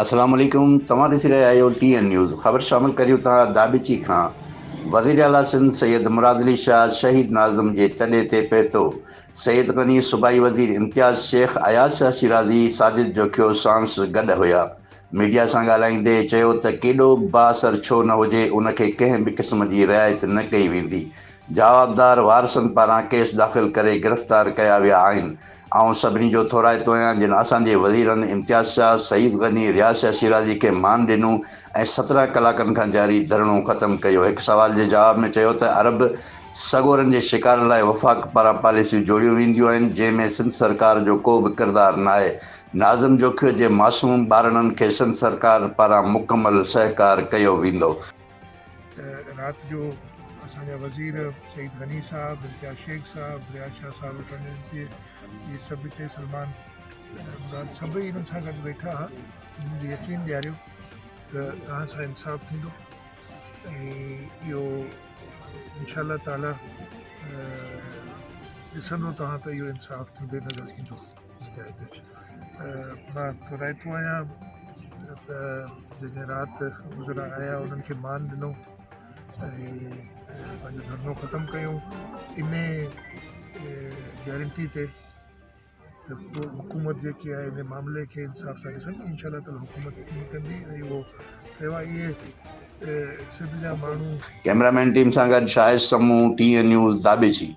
अस्सलाम वालेकुम। तव्हां ॾिसी रहिया आहियो TN न्यूज़। ख़बर शामिल करियूं था दाबिची खां। वज़ीर आला सिंध सैयद मुराद अली शाह शहीद नाज़िम जे तॾे ते पहुतो। सैयद गनी सूबाई वज़ीर इम्तियाज़ शेख अयाज शाह शिराज़ी साजिद जोखियो सांस गॾु हुया। मीडिया सां ॻाल्हाईंदे चयो त केॾो बाअसर छो न हुजे, उनखे कंहिं बि क़िस्म जी रिआयत न कई वेंदी। जवाबदार वारसनि पारां केस दाख़िल करे गिरफ़्तार कया विया आहिनि। आउं सभिनी जो थोराइतो आहियां जिन असांजे वज़ीरनि इम्तियाज़ शाह, सईद गनी, रियाज़ शाह शिराज़ी खे मान ॾिनो ऐं 17 कलाकनि खां जारी धरणो ख़तमु कयो। हिकु सवाल जे जवाब में चयो त अरब सॻोरनि जे शिकारनि लाइ वफ़ाक़ पारां पॉलिसियूं जोड़ियूं वेंदियूं आहिनि, जंहिंमें सिंध सरकार जो को बि किरदारु न आहे। नाज़िम जोखियो जे मासूम ॿारनि खे सिंध सरकार पारां मुकमल सहकार कयो वेंदो। रात जो असांजा वज़ीर सईद गनी साहब, इम्तियाज़ शेख साहब, रियाज़ शाह साहब ये सभु हिते सलमान मुराद सभई इन्हनि सां गॾु वेठा हुआ। मुंहिंजी यकीन ॾियारियो त तव्हां सां इंसाफ़ थींदो ऐं इहो इंशाअल्लाह ताला ॾिसंदो तव्हां त इहो इंसाफ़ थींदे नज़र ईंदो। मां थोराइतो आहियां त जॾहिं राति गुज़रा आया उन्हनि खे मान ॾिनो ऐं पंहिंजो धरनो ख़तमु कयूं इन गारंटी ते त पोइ हुकूमत जेकी आहे इन मामले खे इंसाफ़ सां ॾिसंदी। इंशाअल्लाह ताला हुकूमत कीअं कंदी ऐं उहो सेवा इहे सिंध जा माण्हू। कैमरामैन टीम सां गॾु शाहिद समूह, TN न्यूज़, दाबिची।